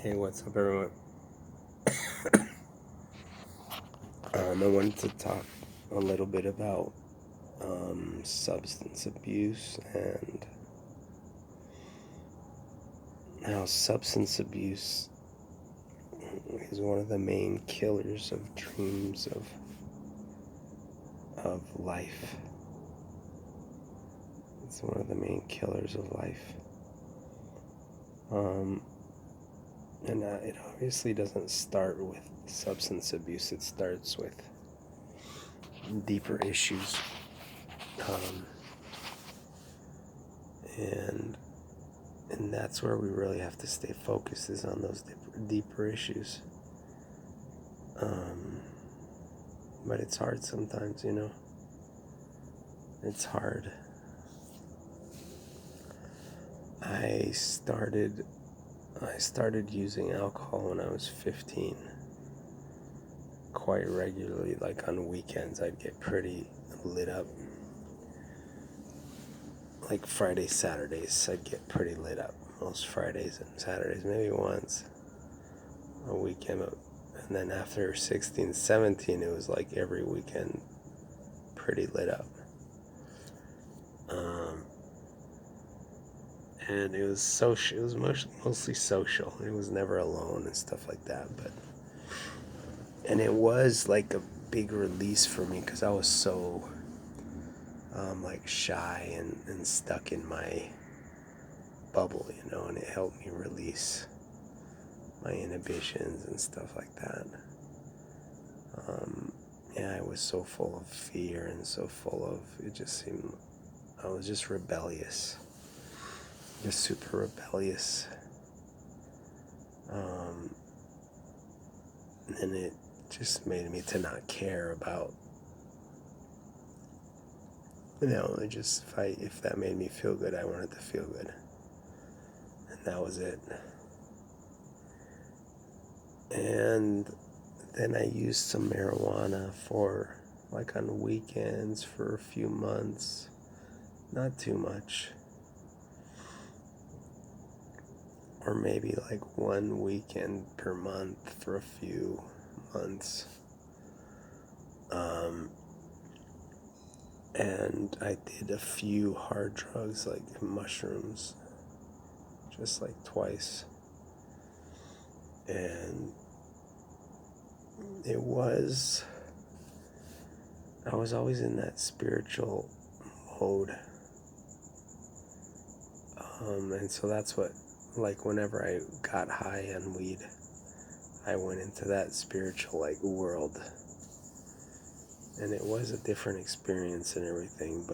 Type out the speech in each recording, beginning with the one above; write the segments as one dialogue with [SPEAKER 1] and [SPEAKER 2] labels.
[SPEAKER 1] Hey, what's up, everyone? I wanted to talk a little bit about substance abuse and how substance abuse is one of the main killers of dreams of life. It's one of the main killers of life. And it obviously doesn't start with substance abuse. It starts with deeper issues. And that's where we really have to stay focused, is on those deeper issues. But it's hard sometimes, It's hard. I started using alcohol when I was 15, quite regularly. Like on weekends, I'd get pretty lit up. Like Fridays, Saturdays, I'd get pretty lit up. Most Fridays and Saturdays, maybe once a weekend. And then after 16, 17, it was like every weekend pretty lit up. And it was social. It was mostly social. It was never alone and stuff like that. And it was like a big release for me, because I was so like shy and stuck in my bubble, and it helped me release my inhibitions and stuff like that. Yeah, I was so full of fear and so full of, it just seemed, I was just rebellious, just super rebellious. And it just made me to not care about, just if that made me feel good, I wanted to feel good. And that was it. And then I used some marijuana for, like, on weekends for a few months. Not too much. Or maybe like one weekend per month for a few months. And I did a few hard drugs like mushrooms, just like twice. And I was always in that spiritual mode. And so that's what, like, whenever I got high on weed, I went into that spiritual, like, world. And it was a different experience and everything,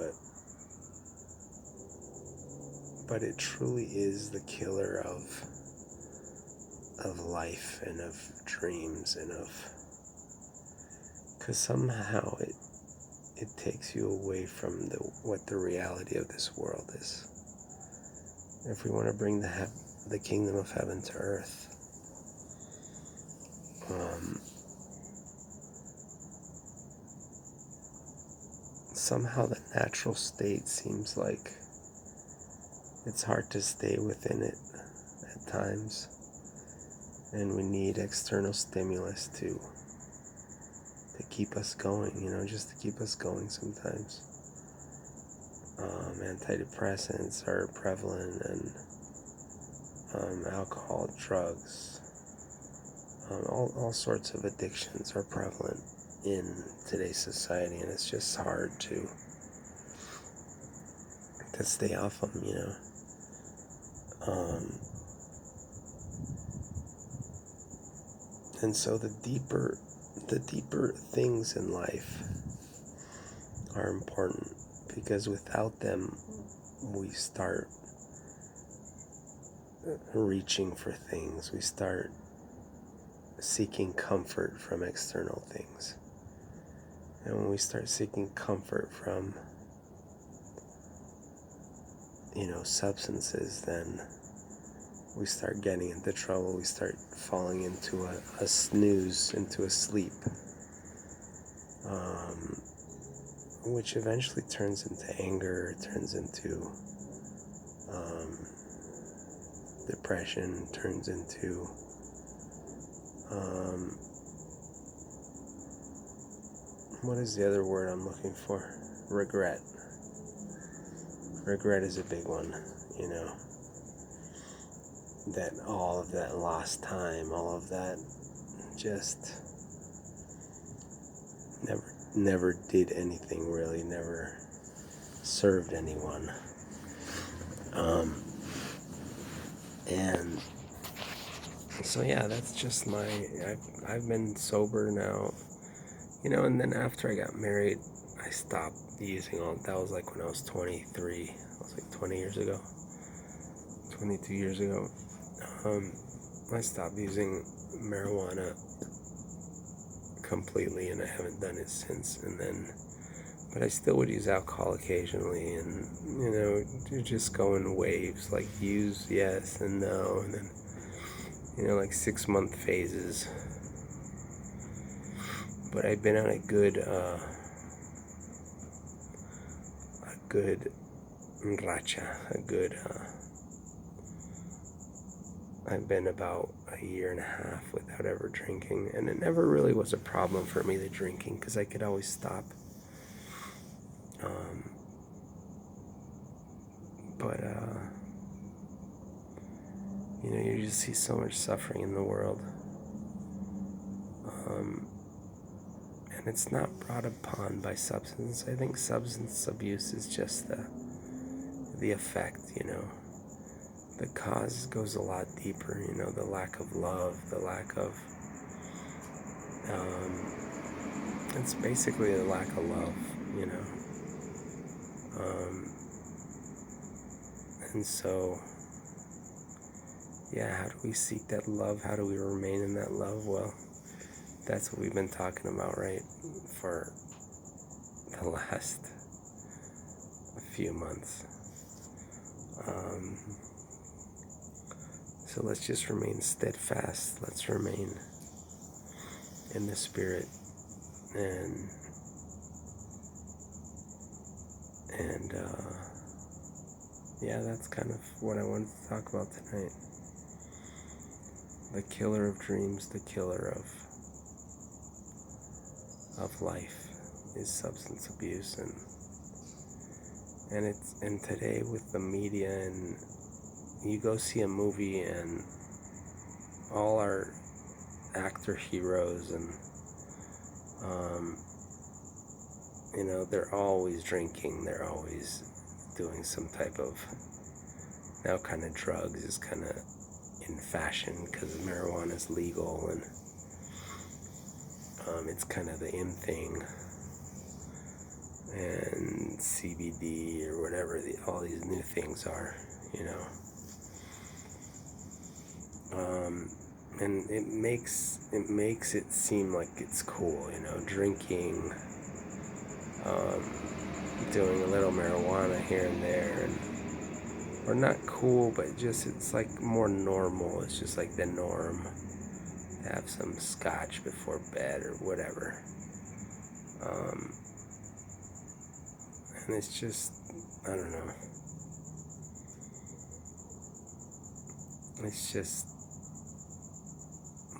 [SPEAKER 1] but it truly is the killer of life and of dreams and because somehow it takes you away from what the reality of this world is. If we want to bring the kingdom of heaven to earth, somehow the natural state seems like it's hard to stay within it at times, and we need external stimulus to keep us going, just to keep us going sometimes. Antidepressants are prevalent, and alcohol, drugs, all sorts of addictions are prevalent in today's society, and it's just hard to stay off them, and so the deeper things in life are important, because without them we start reaching for things, we start seeking comfort from external things. And when we start seeking comfort from substances, then we start getting into trouble. We start falling into a snooze, into a sleep, which eventually turns into anger, turns into depression, turns into Um, what is the other word I'm looking for? Regret. Regret is a big one, you know. That all of that lost time, all of that just never did anything really, never served anyone. And so yeah, that's just I've been sober now, you know, and then after I got married, I stopped using that was like when I was 23, that was like 20 years ago, 22 years ago. I stopped using marijuana completely, and I haven't done it since. And then, but I still would use alcohol occasionally, and you know, you just go in waves, like use yes and no, and then, you know, like 6-month phases. But I've been on a good racha, I've been about a year and a half without ever drinking, and it never really was a problem for me, the drinking, because I could always stop. But you know, you just see so much suffering in the world, and it's not brought upon by substance. I think substance abuse is just the effect, you know. The cause goes a lot deeper, you know, the lack of love, the lack of, it's basically the lack of love, you know. And so, yeah, how do we seek that love? How do we remain in that love? Well, that's what we've been talking about, right, for the last few months. So let's just remain steadfast. Let's remain in the spirit, and yeah, that's kind of what I wanted to talk about tonight. The killer of dreams, the killer of life is substance abuse, and today with the media, and you go see a movie and all our actor heroes, and you know, they're always drinking, they're always doing some type of, now kind of drugs is kind of in fashion because marijuana is legal, and it's kind of the in thing, and CBD or whatever all these new things are, you know. And it makes it seem like it's cool, you know, drinking, doing a little marijuana here and there, and or not cool, but just it's like more normal. It's just like the norm to have some scotch before bed or whatever. And it's just, I don't know. It's just,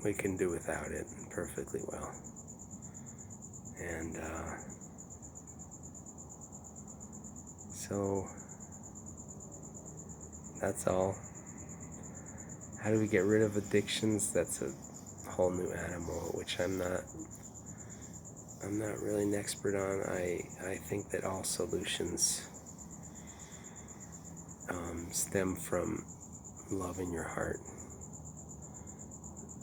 [SPEAKER 1] we can do without it perfectly well. And so that's all. How do we get rid of addictions? That's a whole new animal, which I'm not really an expert on. I think that all solutions stem from love in your heart.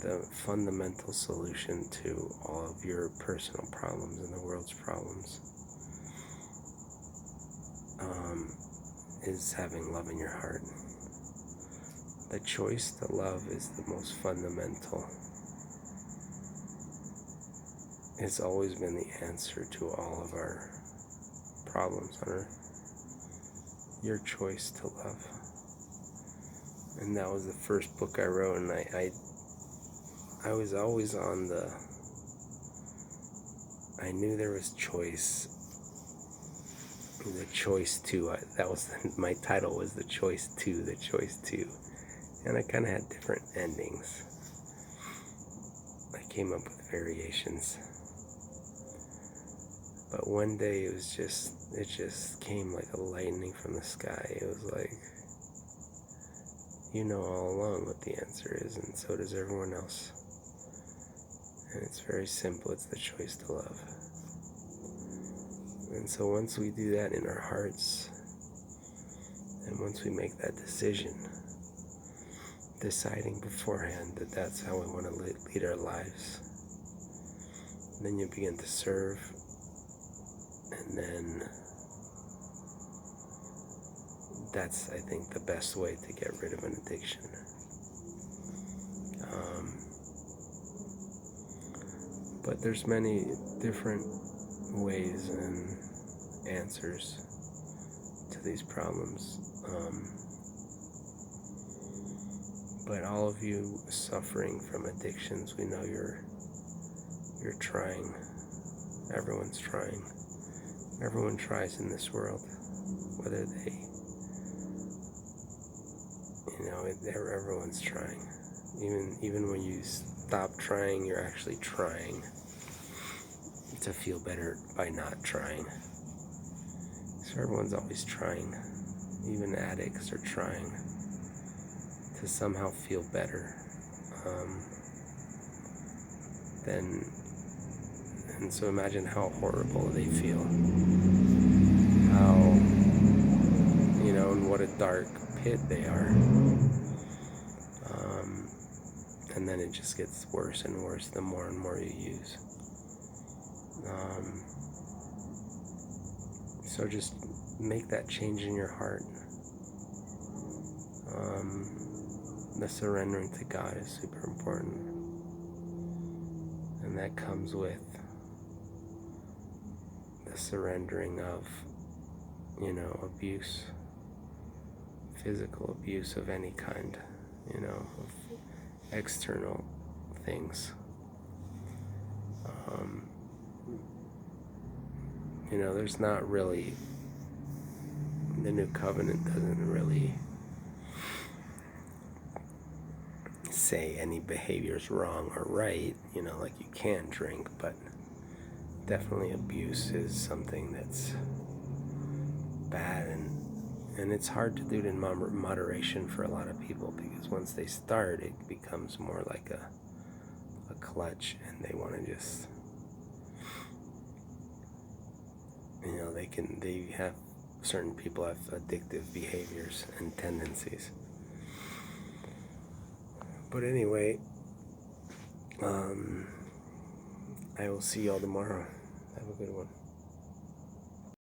[SPEAKER 1] The fundamental solution to all of your personal problems and the world's problems is having love in your heart. The choice to love is the most fundamental. It's always been the answer to all of our problems on earth. Your choice to love. And that was the first book I wrote, and I was always on I knew there was choice. The choice to, that was, my title was The Choice To. And I kind of had different endings. came up with variations. But one day it just came like a lightning from the sky. It was like, you know all along what the answer is, and so does everyone else. And it's very simple. It's the choice to love. And so once we do that in our hearts, and once we make that decision, deciding beforehand that that's how we want to lead our lives, then you begin to serve, and then that's, I think, the best way to get rid of an addiction. But there's many different ways and answers to these problems. But all of you suffering from addictions, we know you're trying. Everyone's trying. Everyone tries in this world, whether they, everyone's trying. Even when you stop trying, you're actually trying to feel better by not trying. So everyone's always trying. Even addicts are trying to somehow feel better. And so imagine how horrible they feel. How, and what a dark pit they are. And then it just gets worse and worse the more and more you use. So just make that change in your heart. The surrendering to God is super important. And that comes with the surrendering of, abuse, physical abuse of any kind, of external things. There's not really, the new covenant doesn't really say any behavior is wrong or right, like you can drink, but definitely abuse is something that's bad, and it's hard to do it in moderation for a lot of people, because once they start, it becomes more like a clutch, and they want to just, they have, certain people have addictive behaviors and tendencies. But anyway, I will see y'all tomorrow. Have a good one.